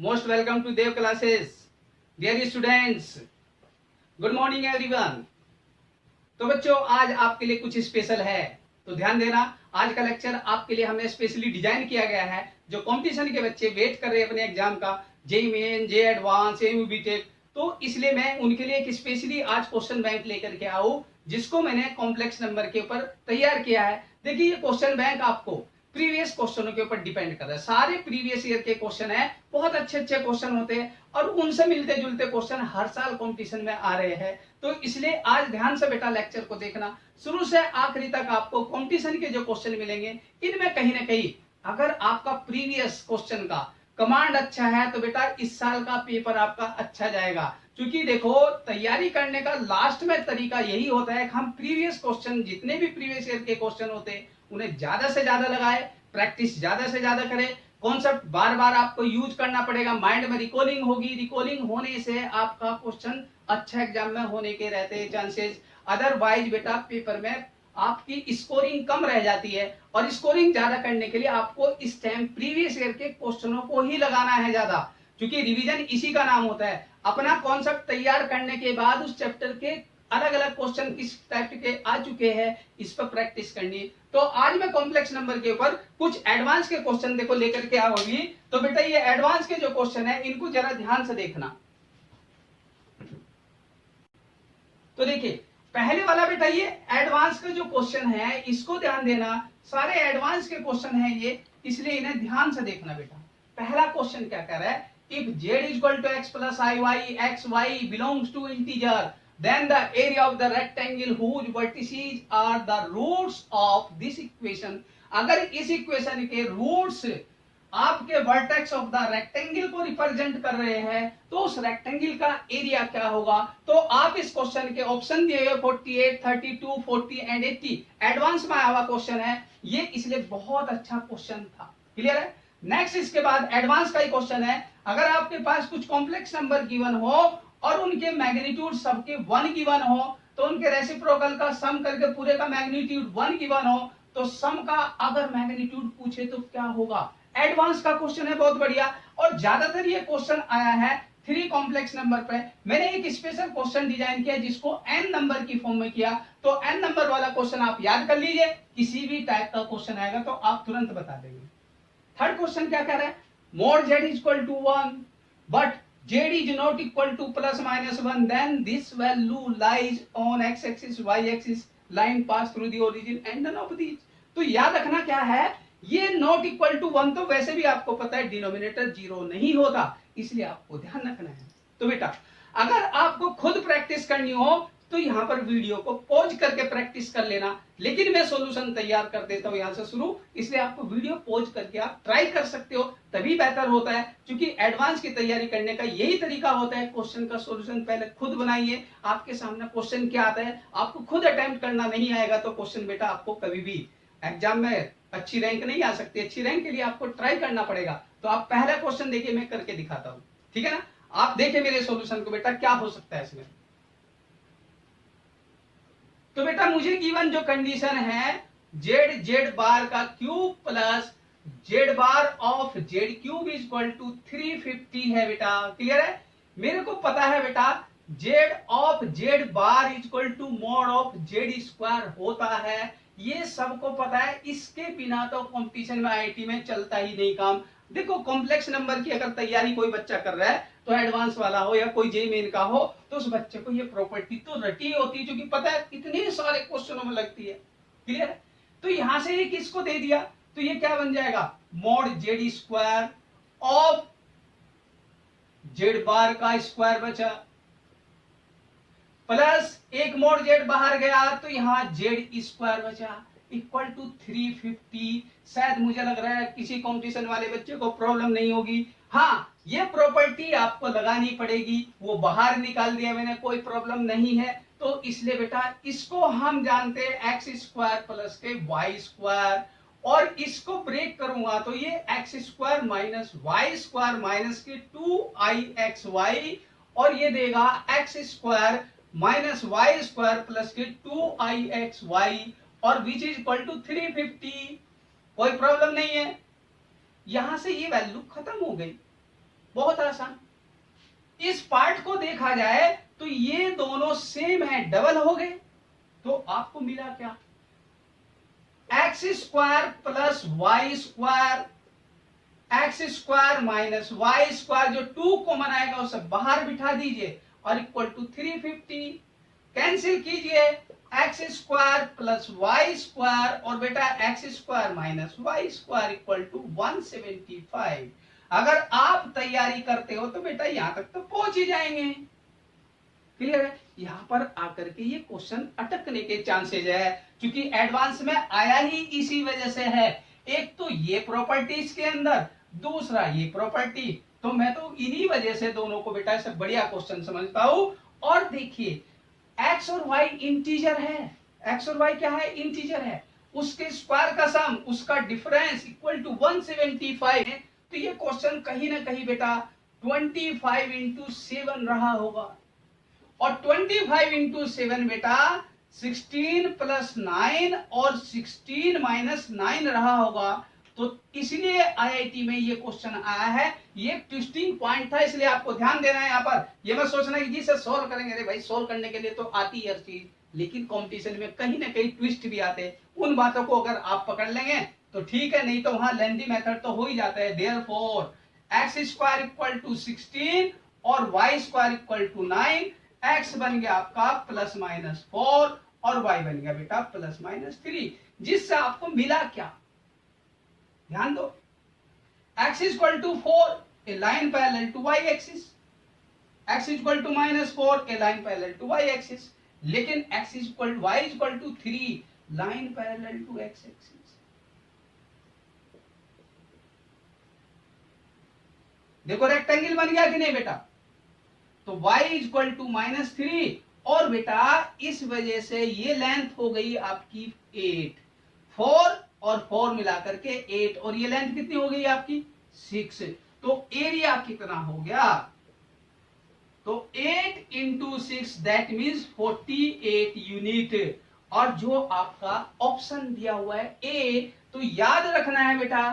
Most welcome to Dev classes. Dear students, good morning everyone. तो बच्चों आज आपके लिए कुछ स्पेशल है, तो ध्यान देना। आज का लेक्चर आपके लिए हमने स्पेशली डिजाइन किया गया है। जो कंपटीशन के बच्चे वेट कर रहे हैं अपने एग्जाम का, जेईई मेन, जे एडवांस, एमयू बीटेक, तो इसलिए मैं उनके लिए एक स्पेशली आज क्वेश्चन बैंक लेकर के आऊं, जिसको मैंने कॉम्प्लेक्स नंबर के ऊपर तैयार किया है। देखिए ये क्वेश्चन बैंक आपको प्रीवियस क्वेश्चनों के ऊपर डिपेंड कर रहा है। सारे प्रीवियस ईयर के क्वेश्चन है, बहुत अच्छे अच्छे क्वेश्चन होते हैं और उनसे मिलते जुलते क्वेश्चन हर साल कंपटीशन में आ रहे हैं। तो इसलिए आज ध्यान से बेटा लेक्चर को देखना, शुरू से आखिरी तक आपको कंपटीशन के जो क्वेश्चन मिलेंगे, इनमें कहीं ना कहीं अगर आपका प्रीवियस क्वेश्चन का कमांड अच्छा है तो बेटा इस साल का पेपर आपका अच्छा जाएगा। क्योंकि देखो तैयारी करने का लास्ट में तरीका यही होता है कि हम प्रीवियस क्वेश्चन, जितने भी प्रीवियस ईयर के क्वेश्चन होते हैं, उन्हें ज्यादा से ज्यादा लगाए, प्रैक्टिस ज्यादा से ज्यादा करें, कॉन्सेप्ट बार बार आपको यूज करना पड़ेगा, माइंड में रिकॉलिंग होगी, रिकॉलिंग होने से आपका क्वेश्चन अच्छा एग्जाम में होने के रहते हैं चांसेस। अदरवाइज बेटा पेपर में आपकी स्कोरिंग कम रह जाती है, और स्कोरिंग ज्यादा करने के लिए आपको इस टाइम प्रीवियस ईयर के क्वेश्चनों को ही लगाना है ज्यादा, क्योंकि रिवीजन इसी का नाम होता है। अपना कॉन्सेप्ट तैयार करने के बाद उस चैप्टर के अलग अलग क्वेश्चन किस टाइप के आ चुके हैं, इस पर प्रैक्टिस करनी। तो आज मैं कॉम्प्लेक्स नंबर के ऊपर कुछ एडवांस के क्वेश्चन देखो लेकर के आओगी। तो बेटा ये एडवांस के जो क्वेश्चन है इनको जरा ध्यान से देखना। तो देखिए पहले वाला बेटा ये एडवांस का जो क्वेश्चन है इसको ध्यान देना, सारे एडवांस के क्वेश्चन है ये, इसलिए इन्हें ध्यान से देखना बेटा। पहला क्वेश्चन क्या कह रहा है, if z equal to x plus iy, xy belongs to integer, then the area of the rectangle whose vertices are the roots of this equation। अगर इस इक्वेशन के रूट्स आपके वर्टेक्स ऑफ द रेक्टेंगल को represent कर रहे हैं तो उस रेक्टेंगल का एरिया क्या होगा। तो आप इस क्वेश्चन के ऑप्शन दिए हुए 48, 32, 40 एंड 80 एडवांस में आया हुआ क्वेश्चन है ये, इसलिए बहुत अच्छा क्वेश्चन था। क्लियर है। नेक्स्ट इसके बाद एडवांस का ही क्वेश्चन है, अगर आपके पास कुछ कॉम्प्लेक्स नंबर गिवन हो और उनके मैग्नीट्यूड सबके 1 गिवन हो, तो उनके रेसिप्रोकल का सम करके पूरे का मैग्नीट्यूड 1 गिवन हो, तो सम का अगर मैग्नीट्यूड पूछे तो क्या होगा। एडवांस का क्वेश्चन है, बहुत बढ़िया। और ज्यादातर ये क्वेश्चन आया है 3 कॉम्प्लेक्स नंबर पे। मैंने एक स्पेशल क्वेश्चन डिजाइन किया जिसको n नंबर की फॉर्म में किया, तो n नंबर वाला क्वेश्चन आप याद कर लीजिए, किसी भी टाइप का क्वेश्चन आएगा तो आप तुरंत बता देंगे। थर्ड क्वेश्चन क्या कह रहा है, mod z equal to 1 but z is not equal to plus minus 1, then this value lies on x axis, y axis, line pass through the origin and none of these। तो याद रखना क्या है, ये नॉट इक्वल टू 1 तो वैसे भी आपको पता है डिनोमिनेटर 0 नहीं होता, इसलिए आपको ध्यान रखना है। तो बेटा अगर आपको खुद प्रैक्टिस करनी हो तो यहाँ पर वीडियो को पॉज करके प्रैक्टिस कर लेना, लेकिन मैं सॉल्यूशन तैयार कर देता हूँ यहाँ से शुरू, इसलिए आपको वीडियो पॉज करके आप ट्राई कर सकते हो, तभी बेहतर होता है। क्योंकि एडवांस की तैयारी करने का यही तरीका होता है, क्वेश्चन का सॉल्यूशन पहले खुद बनाइए, आपके सामने क्वेश्चन क्या आता है आपको खुद अटेम्प्ट करना नहीं आएगा तो क्वेश्चन बेटा आपको कभी भी एग्जाम में अच्छी रैंक नहीं आ सकती। अच्छी रैंक के लिए आपको ट्राई करना पड़ेगा। तो आप पहला क्वेश्चन देखिए, मैं करके दिखाता हूँ, ठीक है ना। आप देखिए मेरे सॉल्यूशन को बेटा क्या हो सकता है इसमें। तो बेटा मुझे गिवन जो कंडीशन है z बार का cube plus z bar of z cube is equal to 350 है बेटा। क्लियर है। मेरे को पता है बेटा z of z bar is equal to mod of z square होता है, ये सबको पता है। इसके बिना तो कंपटीशन में आईआईटी में चलता ही नहीं काम। देखो कॉम्प्लेक्स नंबर की अगर तैयारी कोई बच्चा कर रहा है, तो एडवांस वाला हो या कोई जेईई मेन का हो, तो उस बच्चे को ये प्रॉपर्टी तो रटी होती है, क्योंकि पता है कितने सारे क्वेश्चनों में लगती है। क्लियर है। तो यहां से ये किसको दे दिया, तो ये क्या बन जाएगा, mod z square of z bar का स्क्वायर बचा, प्लस एक मोड जेड बाहर गया तो यहाँ जेड स्क्वायर बचा, इक्वल टू 350। शायद मुझे लग रहा है किसी कंपटीशन वाले बच्चे को प्रॉब्लम नहीं होगी। हाँ ये प्रॉपर्टी आपको लगानी पड़ेगी, वो बाहर निकाल दिया मैंने, कोई प्रॉब्लम नहीं है। तो इसलिए बेटा इसको हम जानते हैं एक्स स्क्वायर प्लस के वाई स्क्वायर, और इसको ब्रेक करूंगा तो ये X square minus Y square minus के 2ixy, और ये देगा X square minus Y square plus के 2ixy, और विच इज इक्वल टू 350। कोई प्रॉब्लम नहीं है। यहां से ये वैल्यू खत्म हो गई। बहुत आसान। इस पार्ट को देखा जाए तो ये दोनों सेम है, डबल हो गए, तो आपको मिला क्या, X square plus Y square, X square minus Y square, जो 2 कॉमन आएगा उसे बाहर बिठा दीजिए और इक्वल टू 350, कैंसिल कीजिए, X square plus Y square और बेटा X square minus Y square equal to 175। अगर आप तैयारी करते हो तो बेटा यहां तक तो पहुंच ही जाएंगे। क्लियर है? यहां पर आकर के ये क्वेश्चन अटकने के चांसेस है, क्योंकि एडवांस में आया ही इसी वजह से है। एक तो ये प्रॉपर्टीज के अंदर, दूसरा ये प्रॉपर्टी, तो मैं तो इन्हीं वजह से दोनों को बेटा ऐसे बढ़िया क्वेश्चन समझता हूं। और देखिए एक्स और वाई इंटीजर है, एक्स और वाई क्या है, इंटीजर है, उसके स्क्वायर का सम, उसका डिफरेंस इक्वल टू 175 है। तो ये क्वेश्चन कहीं ना कहीं बेटा 25 इंटू 7 रहा होगा, और 25 इंटू 7 बेटा 16 प्लस 9 और 16 माइनस 9 रहा होगा। तो इसलिए आईआईटी में ये क्वेश्चन आया है, ये ट्विस्टिंग पॉइंट था, इसलिए आपको ध्यान देना है यहाँ पर। ये मत सोचना कि जी सर सोल्व करेंगे, अरे भाई सोल्व करने के लिए तो आती है हर चीज, लेकिन कंपटीशन में कहीं ना कहीं ट्विस्ट भी आते हैं। उन बातों को अगर आप पकड़ लेंगे तो ठीक है, नहीं तो वहां लेंथी मेथड तो हो ही जाता है। Therefore X square equal to 16 और Y square equal to 9, X बन गया आपका प्लस माइनस 4 और वाई बन गया बेटा प्लस माइनस 3, जिससे आपको मिला क्या, ध्यान दो, x equal to 4, a line parallel to y axis, x equal to minus 4, a line parallel to y axis, लेकिन x equal y equal to 3, line parallel to x axis. देखो rectangle बन गया कि नहीं बेटा, तो y इक्वल टू माइनस 3, और बेटा इस वजह से ये लेंथ हो गई आपकी 8, 4 और 4 मिलाकर के 8, और ये लेंथ कितनी हो गई आपकी 6, तो एरिया कितना हो गया, तो 8 इंटू 6 दैट मीन्स 48 यूनिट। और जो आपका ऑप्शन दिया हुआ है ए, तो याद रखना है बेटा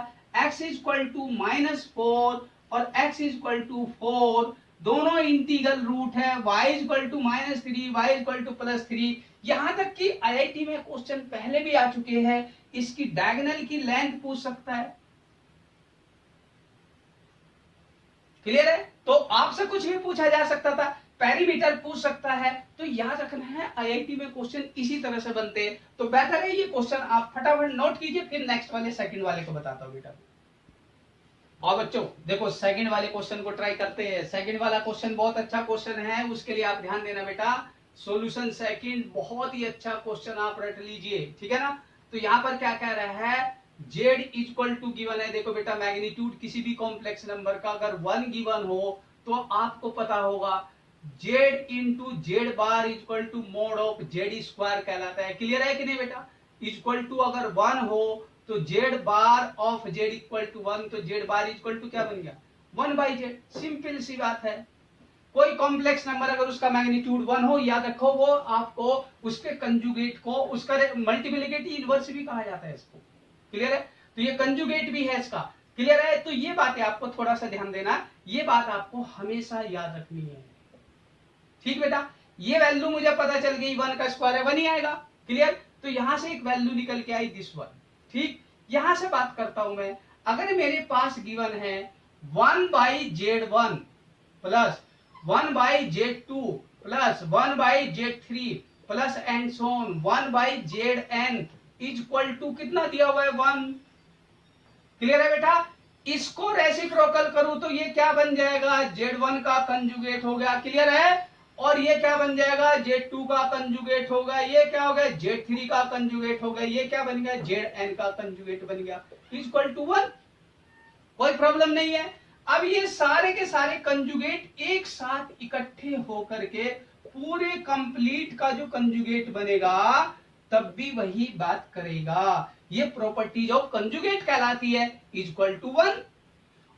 x इक्वल टू माइनस 4 और x इक्वल टू 4 दोनों इंटीग्रल रूट है, y equal to minus 3, y equal to plus 3। यहां तक कि आईआईटी में क्वेश्चन पहले भी आ चुके हैं, इसकी डायगोनल की लेंथ पूछ सकता है। क्लियर है? तो आपसे कुछ भी पूछा जा सकता था, पेरीमीटर पूछ सकता है, तो याद रखना है आईआईटी में क्वेश्चन इसी तरह से बनते हैं। तो बेहतर है ये क्वेश्चन आप फटाफट नोट कीजिए, फिर नेक्स्ट वाले सेकंड वाले को बताता हूं बेटा। और बच्चों देखो सेकंड वाले क्वेश्चन को ट्राई करते हैं। सेकंड वाला क्वेश्चन बहुत अच्छा क्वेश्चन है, उसके लिए आप ध्यान देना बेटा। सॉल्यूशन सेकंड बहुत ही अच्छा क्वेश्चन, आप रट लीजिए, ठीक है ना। तो यहाँ पर क्या कह रहा है, z इक्वल टू गिवन है। देखो बेटा मैग्नीट्यूड किसी भी कॉम्प्लेक्स नंबर का अगर 1 गिवन हो तो आपको पता होगा z into Z bar equal to mod of Z square कहलाता है। क्लियर है कि नहीं बेटा? इक्वल टू अगर 1 हो तो Z bar of Z equal to 1, तो जेड बार इक्वल टू क्या बन गया 1 बाई जेड। सिंपल सी बात है। कोई कॉम्प्लेक्स नंबर अगर उसका मैग्नीट्यूड 1 हो, याद रखो वो आपको उसके कंजुगेट को, उसका मल्टीप्लिकेटिव इनवर्स भी कहा जाता है इसको। क्लियर है? तो ये कंजुगेट भी है इसका। क्लियर है? तो ये बातें आपको थोड़ा सा ध्यान देना, ये बात आपको हमेशा याद रखनी है। ठीक बेटा, ये वैल्यू मुझे पता चल गई 1 का स्क्वायर है 1 ही आएगा। क्लियर? तो यहां से एक वैल्यू निकल के आई दिस 1। ठीक, यहां से बात करता हूं मैं, अगर मेरे पास गिवन है 1 by Z 1 plus 1 by Z 2 plus 1 by Z 3 plus and so on 1 by Z N equal to कितना दिया हुआ है 1। क्लियर है बेटा? इसको रेसिप्रोकल करूं तो ये क्या बन जाएगा, z1 का कंजुगेट हो गया। क्लियर है? और ये क्या बन जाएगा, z2 का कंजुगेट हो गया। ये क्या हो गया, z3 का कंजुगेट हो गया। ये क्या बन गया, zn का कंजुगेट बन गया इक्वल टू 1। कोई प्रॉब्लम नहीं है। अब ये सारे के सारे कंजुगेट एक साथ इकट्ठे होकर के पूरे कंप्लीट का जो कंजुगेट बनेगा तब भी वही बात करेगा। ये प्रॉपर्टीज ऑफ कंजुगेट कहलाती है, इक्वल टू 1।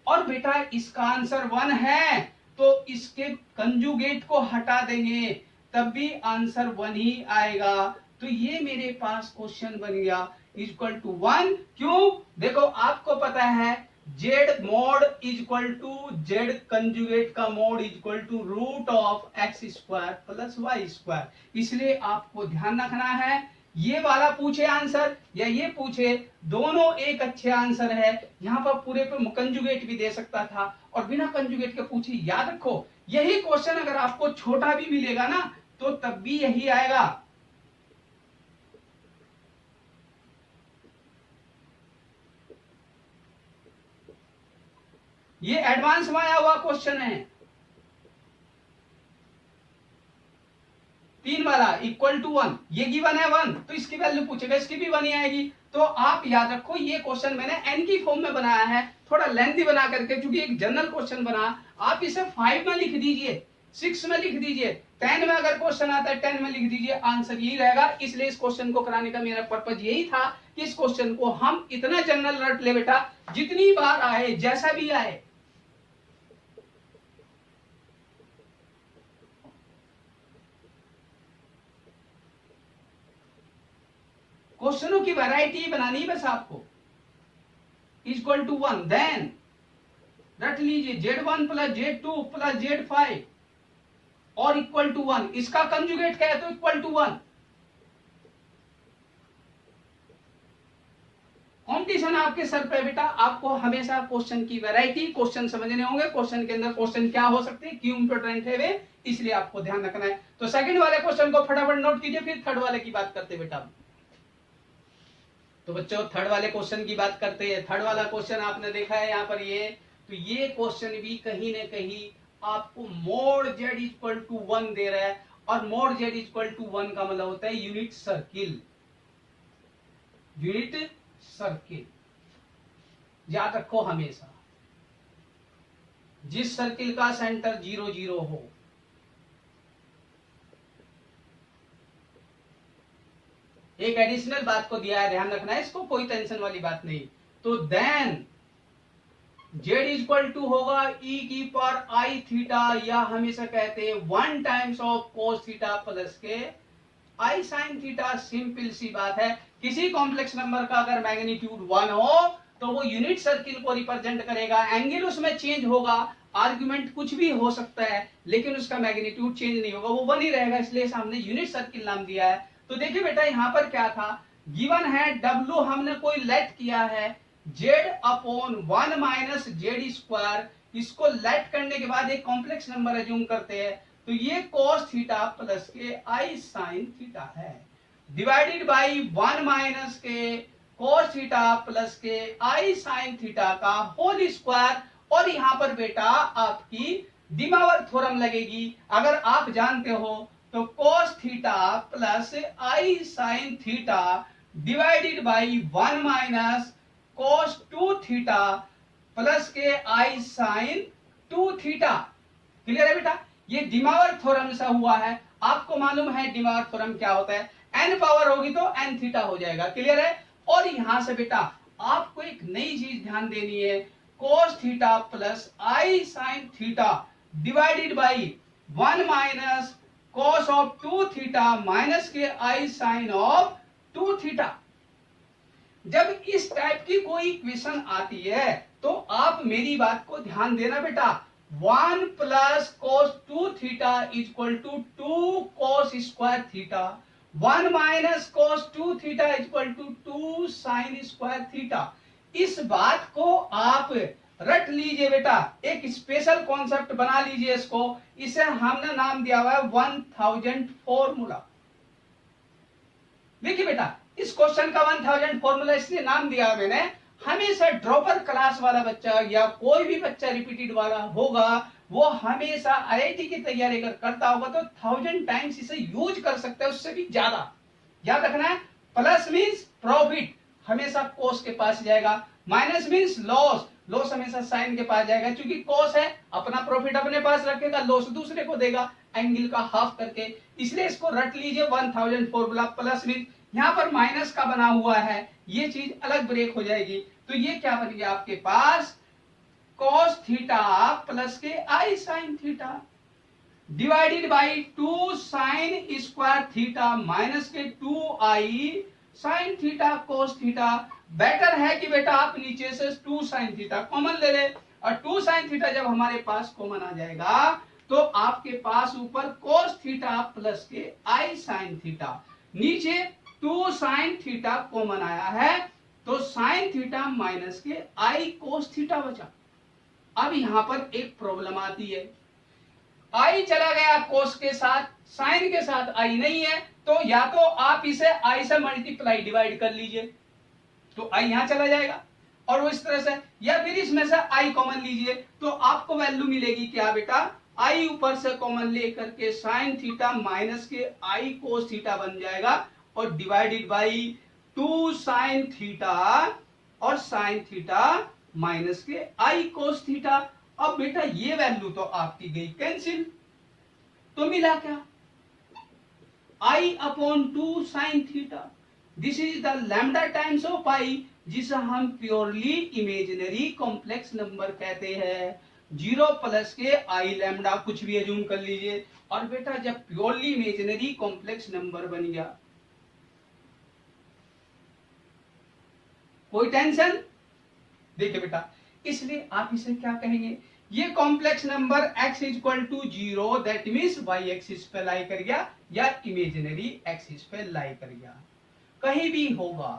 और बेटा इसका आंसर 1 है तो इसके कंजुगेट को हटा देंगे तब भी आंसर 1 ही आएगा। तो ये मेरे पास क्वेश्चन बन गया इक्वल टू 1। क्यों? देखो आपको पता है z mod is equal to z conjugate का mod is equal to root of x square plus Y square. इसलिए आपको ध्यान रखना है, ये वाला पूछे आंसर या ये पूछे, दोनों एक अच्छे आंसर है। यहां पर पूरे पे कंजुगेट भी दे सकता था और बिना कंजुगेट के पूछे। याद रखो, यही क्वेश्चन अगर आपको छोटा भी मिलेगा ना तो तब भी यही आएगा। ये एडवांस में आया हुआ क्वेश्चन है। 3 वाला इक्वल टू 1, ये गिवन है 1 तो इसकी वैल्यू पूछेगा, इसकी भी 1 ही आएगी। तो आप याद रखो, ये क्वेश्चन मैंने एन की फॉर्म में बनाया है, थोड़ा लेंथी बना करके, क्योंकि एक जनरल क्वेश्चन बना। आप इसे 5 में लिख दीजिए, 6 में लिख दीजिए, 10 में अगर क्वेश्चन आता है 10 में लिख दीजिए, आंसर यही रहेगा। इसलिए इस क्वेश्चन को कराने का मेरा पर्पज यही था कि इस क्वेश्चन को हम इतना जनरल रट ले बेटा, जितनी बार आए जैसा भी आए। क्वेश्चनों की वैरायटी बनानी बस आपको। इक्वल टू 1, देन रट लीजिए Z1 plus Z2 plus Z5 और इक्वल टू 1। इसका कंजुगेट क्या है तो इक्वल टू 1। कॉम्पिटिशन आपके सर पे बेटा, आपको हमेशा क्वेश्चन की वैरायटी, क्वेश्चन समझने होंगे, क्वेश्चन के अंदर क्वेश्चन क्या हो सकते हैं, क्यों इंपॉर्टेंट है वे, इसलिए आपको ध्यान रखना है। तो सेकंड वाले क्वेश्चन को फटाफट नोट कीजिए, फिर थर्ड वाले की बात करते बेटा। तो बच्चों थर्ड वाले क्वेश्चन की बात करते हैं। थर्ड वाला क्वेश्चन आपने देखा है यहाँ पर ये, तो ये क्वेश्चन भी कहीं ना कहीं आपको मोड z इक्वल टू 1 दे रहा है, और मोड z इक्वल टू 1 का मतलब होता है यूनिट सर्किल। यूनिट सर्किल याद रखो हमेशा, जिस सर्किल का सेंटर 0 0 हो। एक एडिशनल बात को दिया है, ध्यान रखना है, इसको कोई टेंशन वाली बात नहीं। तो देन z इक्वल टू होगा e की पावर i थीटा, या हमेशा कहते हैं 1 times of cos theta plus के i sin थीटा। सिंपल सी बात है, किसी कॉम्प्लेक्स नंबर का अगर मैग्नीट्यूड 1 हो तो वो यूनिट सर्किल को रिप्रेजेंट करेगा। एंगल उसमें चेंज होगा, आर्गुमेंट कुछ भी हो सकता है, लेकिन उसका मैग्नीट्यूड चेंज नहीं होगा, वो 1 ही रहेगा, इसलिए हमने यूनिट सर्किल नाम दिया है। तो देखिए बेटा, यहां पर क्या था, गिवन है W हमने कोई लेट किया है z upon 1 minus Z square. इसको लेट करने के बाद एक कॉम्प्लेक्स नंबर एज्यूम करते हैं, तो ये cos थीटा प्लस के i sin थीटा है, डिवाइडेड बाई 1 माइनस के cos थीटा प्लस के i sin थीटा का होल स्क्वायर। और यहां पर बेटा आपकी डिमावर थ्योरम लगेगी। अगर आप जानते हो तो cos theta plus i sin theta divided by 1 minus cos 2 theta plus के i sin 2 थीटा। क्लियर है बेटा, ये डिमावर थ्योरम से हुआ है। आपको मालूम है डिमावर थ्योरम क्या होता है, n पावर होगी तो n थीटा हो जाएगा। क्लियर है। और यहां से बेटा आपको एक नई चीज ध्यान देनी है, cos theta plus i sin theta divided by 1 minus cos of 2 theta minus के i sin ऑफ 2 थीटा। जब इस टाइप की कोई इक्वेशन आती है तो आप मेरी बात को ध्यान देना बेटा, 1 plus cos 2 theta equal to 2 cos square theta, 1 minus cos 2 theta equal to 2 sin square theta. इस बात को आप रट लीजिए बेटा, एक स्पेशल कॉन्सेप्ट बना लीजिए इसको। इसे हमने नाम दिया हुआ है 1000 फॉर्मूला। देखिए बेटा, इस क्वेश्चन का 1000 फॉर्मूला इसलिए नाम दिया मैंने, हमेशा ड्रॉपर क्लास वाला बच्चा या कोई भी बच्चा रिपीटेड वाला होगा, वो हमेशा आईआईटी की तैयारी अगर करता होगा तो 1000 टाइम्स इसे यूज कर सकता है, उससे भी ज्यादा। याद रखना है, प्लस मींस प्रॉफिट हमेशा कॉस के पास जाएगा, माइनस मींस लॉस, लॉस हमेशा साइन के पास जाएगा। क्योंकि कॉस है, अपना प्रॉफिट अपने पास रखेगा, लॉस दूसरे को देगा एंगल का हाफ करके। इसलिए इसको रट लीजिए 1000 फॉर्मूला। प्लस मींस यहां पर माइनस का बना हुआ है, ये चीज अलग ब्रेक हो जाएगी। तो ये क्या बन गया आपके पास, cos थीटा प्लस के i sin theta divided by 2 sin square theta minus के 2i sine theta cos theta. Better है कि बेटा आप नीचे से 2 साइन थीटा कॉमन ले ले, और 2 साइन थीटा जब हमारे पास कॉमन आ जाएगा तो आपके पास ऊपर कोस थीटा प्लस के आई साइन थीटा, नीचे 2 साइन थीटा कॉमन आया है तो साइन थीटा माइनस के आई कोस थीटा बचा। अब यहां पर एक प्रॉब्लम आती है, आई चला गया कोस के साथ, साइन के साथ आई नहीं है, तो या तो आप इसे आई से मल्टीप्लाई डिवाइड कर लीजिए तो आई यहां चला जाएगा, और वो इस तरह से, या फिर इसमें से आई कॉमन लीजिए तो आपको वैल्यू मिलेगी क्या बेटा, आई ऊपर से कॉमन लेकर के साइन थीटा माइनस के आई कोस थीटा बन जाएगा, और डिवाइडेड बाई 2 साइन थीटा और साइन थीटा माइनस के आई कोस थीटा। अब बेटा ये वैल्यू तो आपकी गई कैंसिल, तो मिला क्या, I upon 2 sine theta. This is the lambda times of I, जिसे हम प्योरली इमेजिनरी कॉम्प्लेक्स नंबर कहते हैं। 0 प्लस के आई लैम्डा कुछ भी अज्यूम कर लीजिए, और बेटा जब प्योरली इमेजिनरी कॉम्प्लेक्स नंबर बन गया, कोई टेंशन, देखिए बेटा, इसलिए आप इसे क्या कहेंगे, ये complex number x equal to 0 that means y axis पे लाई कर गया या इमेजिनरी एक्सिस पे लाई कर गया, कहीं भी होगा।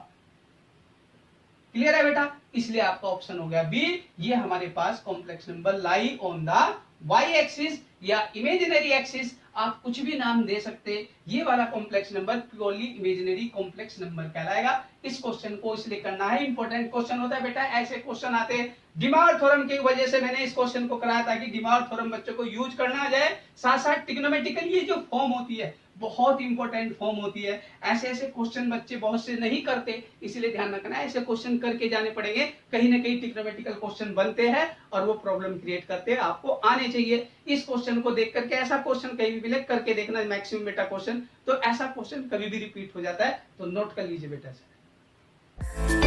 क्लियर है बेटा, इसलिए आपका ऑप्शन हो गया बी, ये हमारे पास complex number lie on the y axis या इमेजिनरी एक्सिस, आप कुछ भी नाम दे सकते, ये वाला complex number purely imaginary complex number कहलाएगा। इस क्वेश्चन को इसलिए करना है, इंपॉर्टेंट क्वेश्चन होता है बेटा, ऐसे क्वेश्चन आते हैं डिमॉर्ट थ्योरम की वजह से मैंने इस क्वेश्चन को कराया ताकि डिमॉर्ट थ्योरम बच्चों को यूज करना आ जाए, साथ साथ ट्रिग्नोमेट्रिकल ये जो फॉर्म होती है बहुत इंपॉर्टेंट फॉर्म होती है, ऐसे ऐसे क्वेश्चन बच्चे बहुत से नहीं करते, इसलिए ध्यान रखना है, ऐसे क्वेश्चन करके जाने पड़ेंगे, कहीं ना कहीं ट्रिग्नोमेट्रिकल क्वेश्चन बनते हैं और वो प्रॉब्लम क्रिएट करते हैं, आपको आने चाहिए। इस क्वेश्चन को देख करके ऐसा क्वेश्चन कहीं भी मिले करके देखना मैक्सिमम बेटा क्वेश्चन, तो ऐसा क्वेश्चन कभी भी रिपीट हो जाता है, तो नोट कर लीजिए बेटा।